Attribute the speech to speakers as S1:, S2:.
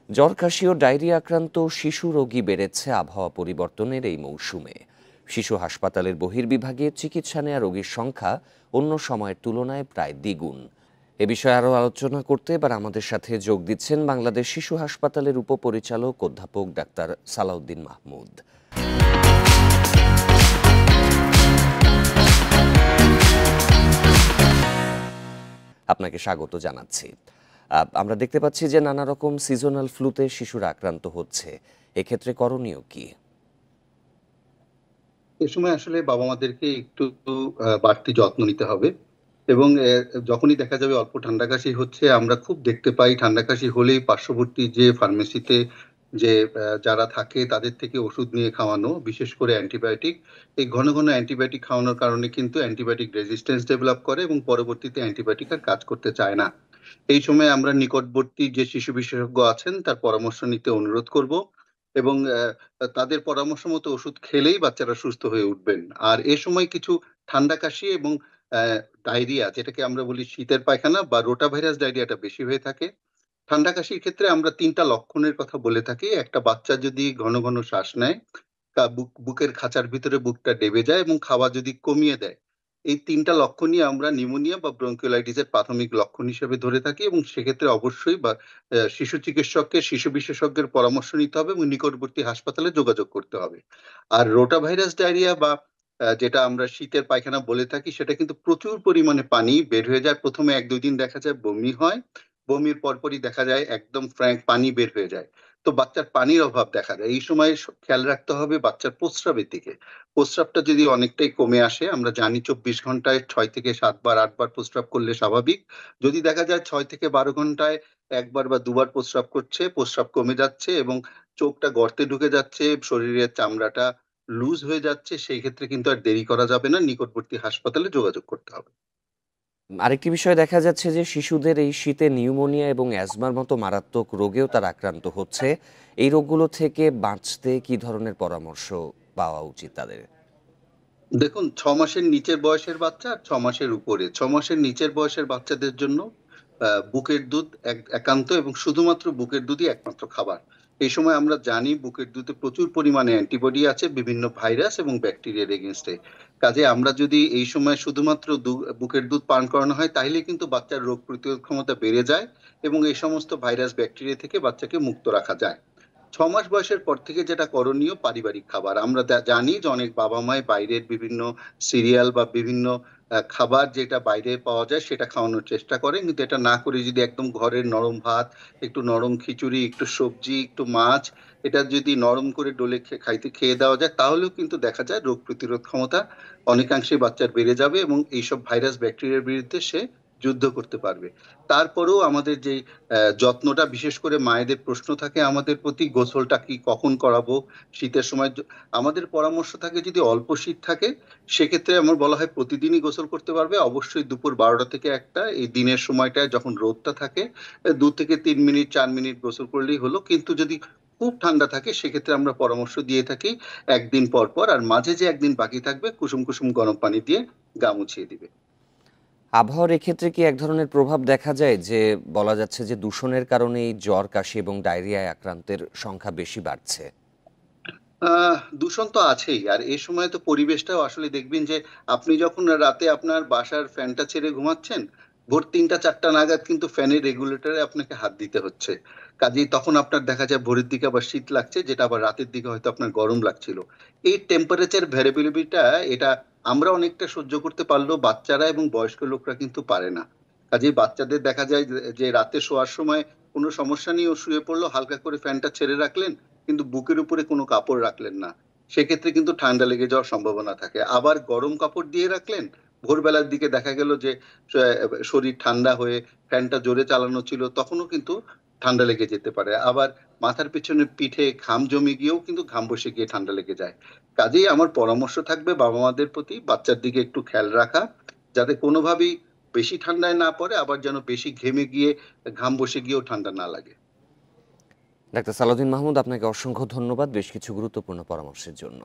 S1: জ্বর, কাশি ও ডায়রিয়া আক্রান্ত শিশু রোগী বেড়েছে আবহাওয়া পরিবর্তনের এই মৌসুমে। শিশু হাসপাতালের বহির্বিভাগে চিকিৎসা নেওয়া রোগীর সংখ্যা অন্য সময়ের তুলনায় প্রায় দ্বিগুণ। এ বিষয়ে আরও আলোচনা করতে এবার আমাদের সাথে যোগ দিচ্ছেন বাংলাদেশ শিশু হাসপাতালের উপপরিচালক অধ্যাপক ডাক্তার সালাউদ্দিন মাহমুদ। আপনাকে স্বাগত জানাচ্ছি। আমরা দেখতে পাচ্ছি যে নানা রকম সিজনাল ফ্লুতে শিশুরা আক্রান্ত হচ্ছে, এক্ষেত্রে করণীয় কি?
S2: এ সময় আসলে বাবা-মাদেরকে একটু বাড়তি যত্ন নিতে হবে এবং যখনই দেখা যাবে অল্প ঠান্ডা কাশি হচ্ছে, আমরা খুব দেখতে পাই ঠান্ডা কাশি হলেই পার্শ্ববর্তী যে ফার্মেসিতে যে যারা থাকে তাদের থেকে ওষুধ নিয়ে খাওয়ানো, বিশেষ করে অ্যান্টিবায়োটিক। এই ঘন ঘন অ্যান্টিবায়োটিক খাওয়ানোর কারণে কিন্তু অ্যান্টিবায়োটিক রেজিস্ট্যান্স ডেভেলপ করে এবং পরবর্তীতে অ্যান্টিবায়োটিক আর কাজ করতে চায় না। এই সময় আমরা নিকটবর্তী যে শিশু বিশেষজ্ঞ আছেন তার পরামর্শ নিতে অনুরোধ করব এবং তাদের পরামর্শ মতো ওষুধ খেলেই বাচ্চারা সুস্থ হয়ে উঠবেন। আর এ সময় কিছু ঠান্ডা কাশি এবং ডায়রিয়া, যেটাকে আমরা বলি শীতের পায়খানা বা রোটাভাইরাস ডায়রিয়াটা বেশি হয়ে থাকে। ঠান্ডা কাশির ক্ষেত্রে আমরা ৩ টা লক্ষণের কথা বলে থাকি। একটা বাচ্চা যদি ঘন ঘন শ্বাস নেয়, বুকের খাঁচার ভিতরে বুকটা ডেবে যায় এবং খাওয়া যদি কমিয়ে দেয়। এই ৩ টা লক্ষণই আমরা নিউমোনিয়া বা ব্রঙ্কিওলাইটিস এর প্রাথমিক লক্ষণ হিসেবে ধরে থাকি এবং সেক্ষেত্রে অবশ্যই শিশু চিকিৎসককে শিশু বিশেষজ্ঞের পরামর্শ নিতে হবে এবং নিকটবর্তী হাসপাতালে যোগাযোগ করতে হবে। আর রোটাভাইরাস ডায়রিয়া বা যেটা আমরা শীতের পায়খানা বলে থাকি, সেটা কিন্তু প্রচুর পরিমাণে পানি বের হয়ে যায়। ১ম এ ১-২ দিন দেখা যায় বমি হয়। বমির পরপরই দেখা যায় একদম ফ্র্যাঙ্ক পানি বের হয়ে যায়। তো বাচ্চার পানির অভাব দেখা যায়। এই সময় খেয়াল রাখতে হবে বাচ্চার প্রস্রাবের দিকে। প্রস্রাবটা যদি অনেকটাই কমে আসে, আমরা জানি ২৪ ঘন্টায় ৬ থেকে ৭ বার ৮ বার প্রস্রাব করলে স্বাভাবিক। যদি দেখা যায় ৬ থেকে ১২ ঘন্টায় ১ বার বা ২ বার প্রস্রাব করছে, প্রস্রাব কমে যাচ্ছে এবং চোখটা গর্তে ঢুকে যাচ্ছে, শরীরের চামড়াটা লুজ হয়ে যাচ্ছে, সেই ক্ষেত্রে কিন্তু আর দেরি করা যাবে না। নিকটবর্তী হাসপাতালে যোগাযোগ করতে হবে।
S1: আরেকটি বিষয় দেখা যাচ্ছে যে শিশুদের এই শীতে নিউমোনিয়া এবং অ্যাজমার মতো মারাত্মক রোগেও তারা আক্রান্ত হচ্ছে। এই রোগগুলো থেকে বাঁচতে কি ধরনের পরামর্শ পাওয়া উচিত তাদের?
S2: দেখুন, ৬ মাসের নিচের বয়সের বাচ্চা আর ৬ মাসের উপরে। ৬ মাসের নিচের বয়সের বাচ্চাদের জন্য বুকের দুধ একান্ত এবং শুধুমাত্র বুকের দুধই একমাত্র খাবার। এই সময় আমরা জানি বুকের দুধে প্রচুর পরিমাণে অ্যান্টিবডি আছে বিভিন্ন ভাইরাস এবং ব্যাকটেরিয়ার এগেইনস্ট এ। কাজেই আমরা যদি এই সময় শুধুমাত্র বুকের দুধ পান করানো হয়, তাহলে কিন্তু বাচ্চার রোগ প্রতিরোধ ক্ষমতা বেড়ে যায় এবং এই সমস্ত ভাইরাস ব্যাকটেরিয়া থেকে বাচ্চাকে মুক্ত রাখা যায়। ৬ মাস বয়সের পর থেকে যেটা করণীয়, পারিবারিক খাবার। আমরা জানি যে অনেক বাবা-মাই বাইরের বিভিন্ন সিরিয়াল বা বিভিন্ন খাবার যেটা বাইরে পাওয়া যায় সেটা খাওয়ানোর চেষ্টা করেন। কিন্তু এটা না করে যদি একদম ঘরের নরম ভাত, একটু নরম খিচুড়ি, একটু সবজি, একটু মাছ, এটা যদি নরম করে ডলে খেয়ে দেওয়া যায়, তাহলেও কিন্তু দেখা যায় রোগ প্রতিরোধ ক্ষমতা অনেকাংশেই বাচ্চার বেড়ে যাবে এবং এইসব ভাইরাস ব্যাকটেরিয়ার বিরুদ্ধে সে যুদ্ধ করতে পারবে। তারপরেও আমাদের যেই যত্নটা, বিশেষ করে মায়েদের প্রশ্ন থাকে আমাদের প্রতি, গোসলটা কি কখন করাবো? শীতের সময় আমাদের পরামর্শ থাকে যদি অল্প শীত থাকে, সেক্ষেত্রে আমার বলা হয় প্রতিদিনই গোসল করতে পারবে। অবশ্যই দুপুর ১২টা থেকে ১টা এই দিনের সময়টায় যখন রোদটা থাকে ২ থেকে ৩ মিনিট ৪ মিনিট গোসল করলেই হলো। কিন্তু যদি খুব ঠান্ডা থাকে সেক্ষেত্রে আমরা পরামর্শ দিয়ে থাকি ১ দিন পর, পর আর মাঝে যে ১ দিন বাকি থাকবে কুসুম, কুসুম গরম পানি দিয়ে গা মুছিয়ে দিবে।
S1: আবহাওয়ার এক্ষেত্রে কি এক ধরনের প্রভাব দেখা যায় যে বলা যাচ্ছে যে দূষণের কারণেই জ্বর, কাশি এবং ডায়রিয়ায় আক্রান্তের সংখ্যা বেশি বাড়ছে?
S2: দূষণ তো আছেই। আর এ সময় তো পরিবেশটাও আসলে দেখবেন যে আপনি যখন রাতে আপনার বাসার ফ্যানটা ছেড়ে ঘুমাচ্ছেন, ভোর ৩টা-৪টা নাগাদ কিন্তু ফ্যানের রেগুলেটরে আপনাকে হাত দিতে হচ্ছে। কাজেই তখন আপনার দেখা যায় ভোরের দিকে আবার শীত লাগছে, যেটা আবার রাতের দিকে হয়তো আপনার গরম লাগছিল। এই টেম্পারেচার ভ্যারিয়েবিলিটিটা, এটা আমরা অনেকটা সহ্য করতে পারলেও বাচ্চারা এবং বয়স্ক লোকরা কিন্তু পারে না। কাজেই বাচ্চাদের দেখা যায় যে রাতে শোয়ার সময় কোনো সমস্যা নেই, ও শুয়ে পড়লো, হালকা করে ফ্যানটা ছেড়ে রাখলেন, কিন্তু বুকের উপরে কোনো কাপড় রাখলেন না। সেক্ষেত্রে কিন্তু ঠান্ডা লেগে যাওয়ার সম্ভাবনা থাকে। আবার গরম কাপড় দিয়ে রাখলেন, ভোরবেলার দিকে দেখা গেল যে শরীর ঠান্ডা হয়ে ফ্যানটা জোরে চালানো ছিল, তখনও কিন্তু ঠান্ডা লেগে যেতে পারে। আবার মাথার পেছনে পিঠে ঘাম জমে গিয়েও কিন্তু ঘাম বসে গিয়ে ঠান্ডা লেগে যায়। কাজেই আমার পরামর্শ থাকবে বাবা-মাদের প্রতি বাচ্চার দিকে একটু খেয়াল রাখা, যাতে কোনোভাবেই বেশি ঠান্ডায় না পড়ে, আবার যেন বেশি ঘেমে গিয়ে ঘাম বসে গিয়েও ঠান্ডা না লাগে।
S1: ডাক্তার সালাউদ্দিন মাহমুদ, আপনাকে অসংখ্য ধন্যবাদ বেশ কিছু গুরুত্বপূর্ণ পরামর্শের জন্য।